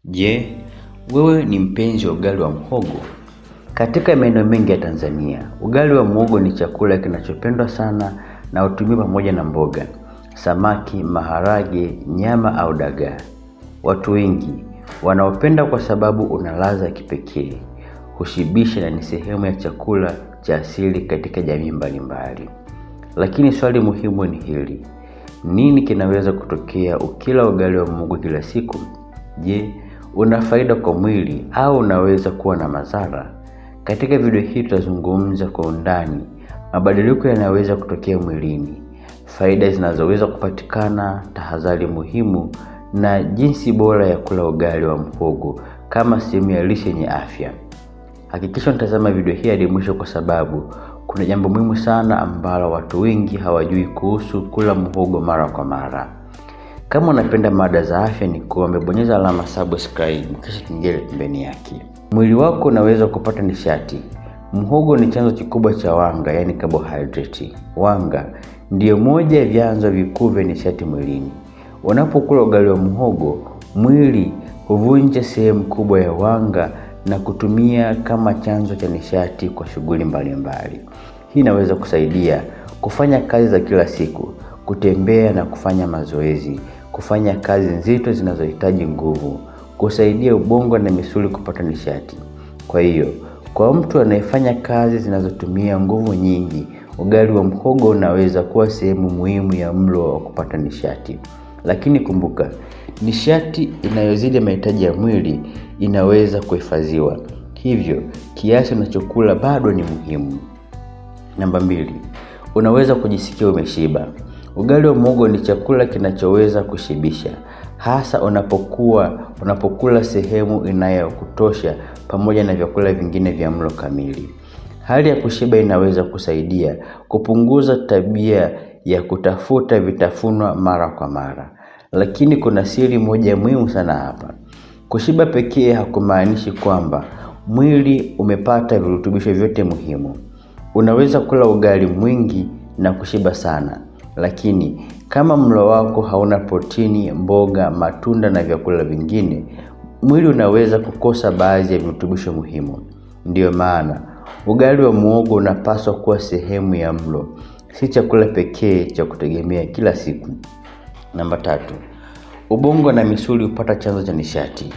Je, wewe ni mpenzi wa ugali wa muhogo? Katika maeneo mengi ya Tanzania, ugali wa muhogo ni chakula kinachopendwa sana na hutumiwa pamoja na mboga, samaki, maharage, nyama au dagaa. Watu wengi wanaopenda kwa sababu una ladha ya kipekee, hushibisha na ni sehemu ya chakula cha asili katika jamii mbalimbali. Lakini swali muhimu ni hili: nini kinaweza kutokea ukila ugali wa muhogo kila siku? Je, una faida kwa mwili au unaweza kuwa na madhara? Katika video hii tutazungumza kwa undani mabadiliko yanayoweza kutokea mwilini, faida zinazoweza kupatikana, tahadhari muhimu na jinsi bora ya kula ugali wa muhogo kama sehemu ya lishe yenye afya. Hakikisha unatazama video hii hadi mwisho kwa sababu kuna jambo muhimu sana ambalo watu wengi hawajui kuhusu kula muhogo mara kwa mara. Kama unapenda mada za afya, ni kuombe bonyeza alama subscribe kisha kengele pembeni yake. Mwili wako unaweza kupata nishati. Muhogo ni chanzo kikubwa cha wanga, yani carbohydrate. Wanga ndiyo moja ya vyanzo vikuu vya nishati mwilini. Unapokula ugali wa muhogo, mwili huvunja sehemu kubwa ya wanga na kutumia kama chanzo cha nishati kwa shughuli mbalimbali. Hii inaweza kusaidia kufanya kazi za kila siku, kutembea na kufanya mazoezi, kufanya kazi nzito zinazohitaji nguvu, kusaidia ubongo na misuli kupata nishati. Kwa hiyo, kwa mtu anayefanya kazi zinazotumia nguvu nyingi, ugali wa muhogo unaweza kuwa sehemu muhimu ya mlo wa kupata nishati. Lakini kumbuka, nishati inayozidi mahitaji ya mwili inaweza kuhifadhiwa. Hivyo, kiasi unachokula bado ni muhimu. Namba 2, unaweza kujisikia umeshiba. Ugali wa muhogo ni chakula kinachoweza kushibisha, hasa unapokula sehemu inayokutosha pamoja na vyakula vingine vya mlo kamili. Hali ya kushiba inaweza kusaidia kupunguza tabia ya kutafuta vitafunwa mara kwa mara. Lakini kuna siri moja muhimu sana hapa. Kushiba pekee hakumaanishi kwamba mwili umepata virutubisho vyote muhimu. Unaweza kula ugali mwingi na kushiba sana, lakini kama mlo wako hauna protini, mboga, matunda na vyakula vingine, mwili unaweza kukosa baadhi ya virutubisho muhimu. Ndiyo maana ugali wa muhogo unapaswa kuwa sehemu ya mlo, si chakula pekee cha kutegemea kila siku. Namba 3, ubongo na misuli hupata chanzo cha nishati.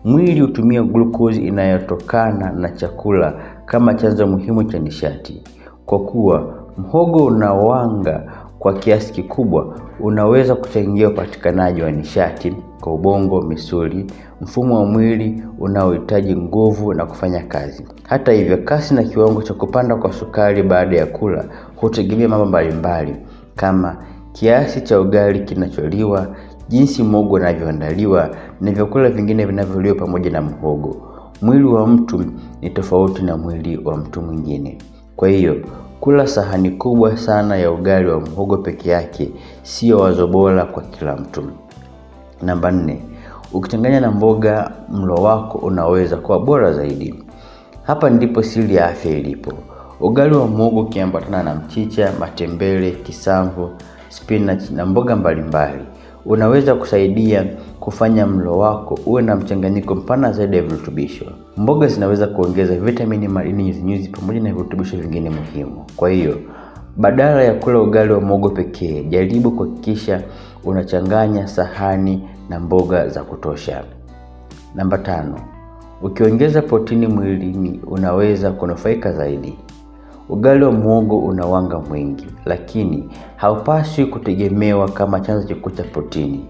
Mwili hutumia glucose inayotokana na chakula kama chanzo muhimu cha nishati. Kwa kuwa muhogo una wanga kwa kiasi kikubwa, unaweza kuchangia upatikanaji wa nishati kwa ubongo, misuli, mfumo wa mwili unaohitaji nguvu na kufanya kazi. Hata hivyo, kasi na kiwango cha kupanda kwa sukari baada ya kula hutegemea mambo mbalimbali kama kiasi cha ugali kinacholiwa, jinsi muhogo unavyoandaliwa na vyakula vingine vinavyoliwa pamoja na muhogo. Mwili wa mtu ni tofauti na mwili wa mtu mwingine. Kwa hiyo, kula sahani kubwa sana ya ugali wa muhogo peke yake sio wazo bora kwa kila mtu. Namba 4, ukichanganya na mboga, mlo wako unaweza kuwa bora zaidi. Hapa ndipo siri ya afya ilipo. Ugali wa muhogo ukiambatana na mchicha, matembele, kisamvu, spinach na mboga mbalimbali unaweza kusaidia kufanya mlo wako uwe na mchanganyiko mpana zaidi ya virutubisho. Mboga zinaweza kuongeza vitamini, madini, nyuzi pamoja na virutubisho vingine muhimu. Kwa hiyo, badala ya kula ugali wa muhogo pekee, jaribu kuhakikisha unachanganya sahani na mboga za kutosha. Namba 5, ukiongeza protini mwilini unaweza kunufaika zaidi. Ugali wa muhogo una wanga mwingi, lakini haupaswi kutegemewa kama chanzo kikuu cha protini.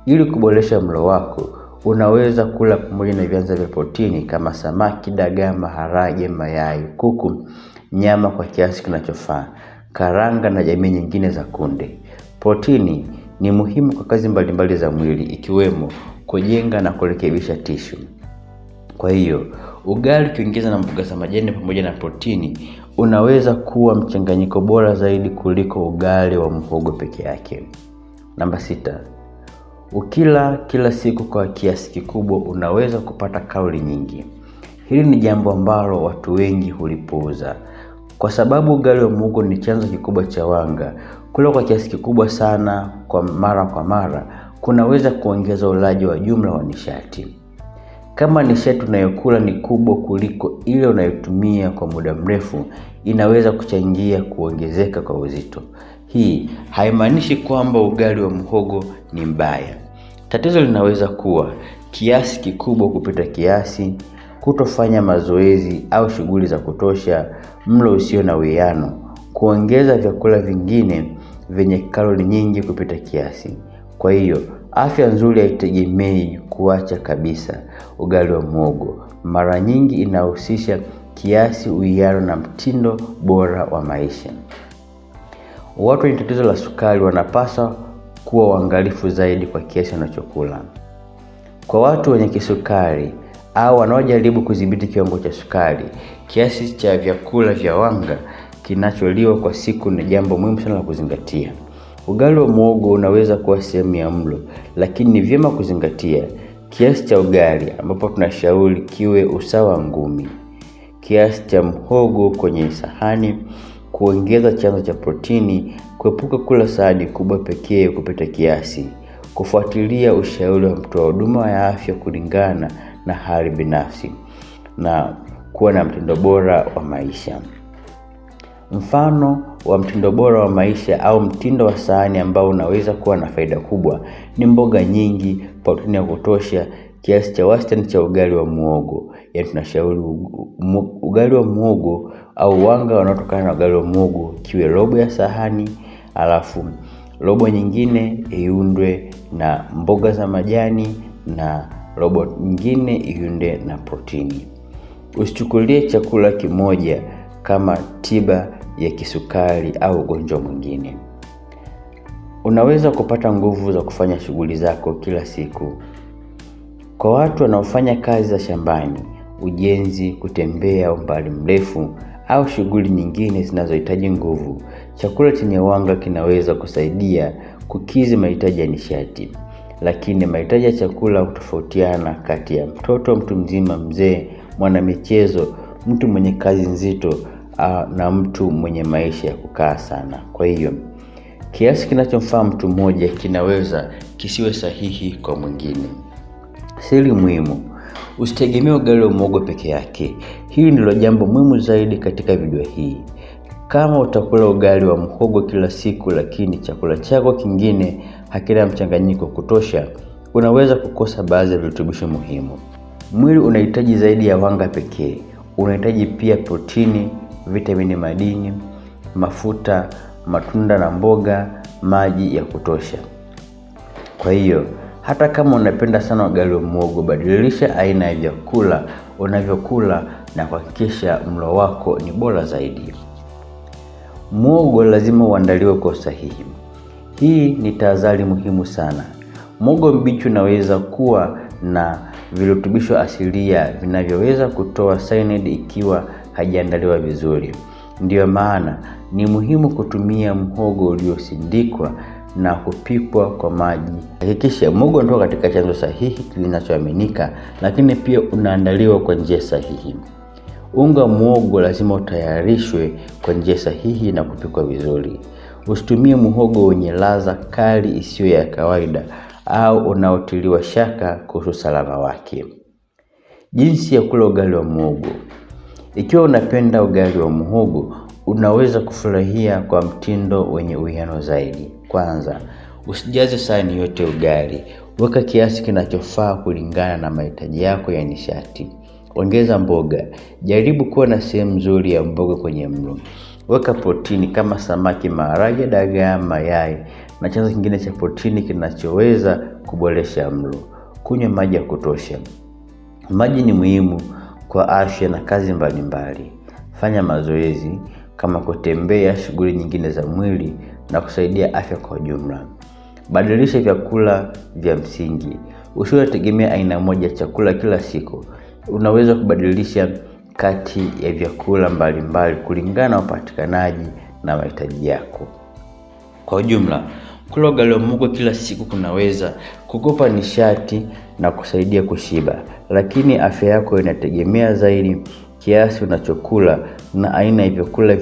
Ili kuboresha mlo wako, unaweza kula pamoja na vyanzo vya protini kama samaki, dagaa, maharage, mayai, kuku, nyama kwa kiasi kinachofaa, karanga na jamii nyingine za kunde. Protini ni muhimu kwa kazi mbalimbali za mwili, ikiwemo kujenga na kurekebisha tishu. Kwa hiyo, ugali ukiongeza na mboga za majani pamoja na protini unaweza kuwa mchanganyiko bora zaidi kuliko ugali wa muhogo peke yake. Namba 6, ukila kila siku kwa kiasi kikubwa unaweza kupata kalori nyingi. Hili ni jambo ambalo watu wengi hulipuuza. Kwa sababu ugali wa muhogo ni chanzo kikubwa cha wanga, kula kwa kiasi kikubwa sana kwa mara kunaweza kuongeza ulaji wa jumla wa nishati. Kama nishati unayokula ni kubwa kuliko ile unayotumia kwa muda mrefu, inaweza kuchangia kuongezeka kwa uzito. Hii haimaanishi kwamba ugali wa muhogo ni mbaya. Tatizo linaweza kuwa kiasi kikubwa kupita kiasi, kutofanya mazoezi au shughuli za kutosha, mlo usio na uwiano, kuongeza vyakula vingine vyenye kalori nyingi kupita kiasi. Kwa hiyo, afya nzuri haitegemei kuacha kabisa ugali wa muhogo. Mara nyingi inahusisha kiasi, uwiano na mtindo bora wa maisha. Watu wenye tatizo la sukari wanapaswa kuwa waangalifu zaidi kwa kiasi wanachokula. Kwa watu wenye kisukari au wanaojaribu kudhibiti kiwango cha sukari, kiasi cha vyakula vya wanga kinacholiwa kwa siku ni jambo muhimu sana la kuzingatia. Ugali wa muhogo unaweza kuwa sehemu ya mlo, lakini ni vyema kuzingatia kiasi cha ugali ambapo tunashauri kiwe usawa ngumi. Kiasi cha muhogo kwenye sahani, kuongeza chanzo cha protini, kuepuka kula sahani kubwa pekee kupita kiasi, kufuatilia ushauri wa mtoa huduma ya afya kulingana na hali binafsi, na kuwa na mtindo bora wa maisha. Mfano wa mtindo bora wa maisha au mtindo wa sahani ambao unaweza kuwa na faida kubwa ni mboga nyingi, protini ya kutosha, kiasi cha wastani cha ugali wa muhogo. Yaani tunashauri ugali wa muhogo au wanga unaotokana na ugali wa muhogo kiwe robo ya sahani, alafu robo nyingine iundwe na mboga za majani na robo nyingine iundwe na protini. Usichukulie chakula kimoja kama tiba ya kisukari au ugonjwa mwingine. Unaweza kupata nguvu za kufanya shughuli zako kila siku. Kwa watu wanaofanya kazi za shambani, ujenzi, kutembea umbali mrefu au shughuli nyingine zinazohitaji nguvu, chakula chenye wanga kinaweza kusaidia kukidhi mahitaji ya nishati. Lakini mahitaji ya chakula hutofautiana kati ya mtoto, mtu mzima, mzee, mwanamichezo, mtu mwenye kazi nzito na mtu mwenye maisha ya kukaa sana. Kwa hiyo, kiasi kinachomfaa mtu mmoja kinaweza kisiwe sahihi kwa mwingine. Siri muhimu: usitegemee ugali wa muhogo peke yake. Hili ndilo jambo muhimu zaidi katika video hii. Kama utakula ugali wa muhogo kila siku lakini chakula chako kingine hakina mchanganyiko kutosha, unaweza kukosa baadhi ya virutubisho muhimu. Mwili unahitaji zaidi ya wanga pekee. Unahitaji pia protini, vitamini, madini, mafuta, matunda na mboga, maji ya kutosha. Kwa hiyo, hata kama unapenda sana ugali wa muhogo, badilisha aina ya vyakula unavyokula na kuhakikisha mlo wako ni bora zaidi. Muhogo lazima uandaliwe kwa usahihi. Hii ni tahadhari muhimu sana. Muhogo mbichi unaweza kuwa na virutubisho asilia vinavyoweza kutoa cyanide ikiwa hajaandaliwa vizuri. Ndiyo maana ni muhimu kutumia muhogo uliosindikwa na kupikwa kwa maji. Hakikisha muhogo unatoka katika chanzo sahihi kinachoaminika, lakini pia unaandaliwa kwa njia sahihi. Unga muhogo lazima utayarishwe kwa njia sahihi na kupikwa vizuri. Usitumie muhogo wenye ladha kali isiyo ya kawaida au unaotiliwa shaka kuhusu salama wake. Jinsi ya kula ugali wa muhogo. Ikiwa unapenda ugali wa muhogo, unaweza kufurahia kwa mtindo wenye uwiano zaidi. Kwanza, usijaze sahani yote ugali. Weka kiasi kinachofaa kulingana na mahitaji yako ya nishati. Ongeza mboga. Jaribu kuwa na sehemu nzuri ya mboga kwenye mlo. Weka protini kama samaki, maharage, dagaa, mayai na chanzo kingine cha protini kinachoweza kuboresha mlo. Kunywa maji ya kutosha. Maji ni muhimu kwa afya na kazi mbalimbali. Fanya mazoezi kama kutembea, shughuli nyingine za mwili na kusaidia afya kwa jumla. Badilisha vyakula vya msingi. Usitegemee aina moja ya chakula kila siku. Unaweza kubadilisha kati ya vyakula mbalimbali kulingana na upatikanaji na mahitaji yako. Kwa ujumla, kula ugali wa muhogo kila siku kunaweza kukupa nishati na kusaidia kushiba, lakini afya yako inategemea zaidi kiasi unachokula na aina ya vyakula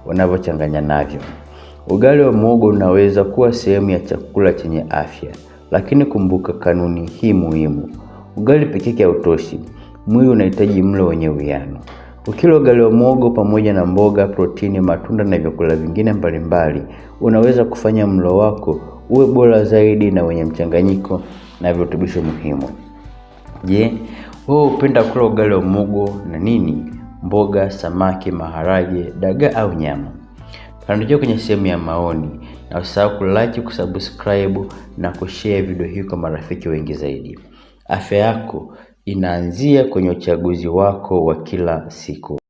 unavyochanganya navyo. Ugali wa muhogo unaweza kuwa sehemu ya chakula chenye afya, lakini kumbuka kanuni hii muhimu: Ugali pekee yake hautoshi. Mwili unahitaji mlo wenye uwiano. Ukila ugali wa muhogo pamoja na mboga, protini, matunda na vyakula vingine mbalimbali, unaweza kufanya mlo wako uwe bora zaidi na wenye mchanganyiko na virutubisho muhimu. Je, wewe unapenda kula ugali wa muhogo na nini? Mboga, samaki, maharage, dagaa au nyama? Tuandikie kwenye sehemu ya maoni, na usisahau kulike, kusubscribe na kushare video hii kwa marafiki wengi zaidi. Afya yako inaanzia kwenye uchaguzi wako wa kila siku.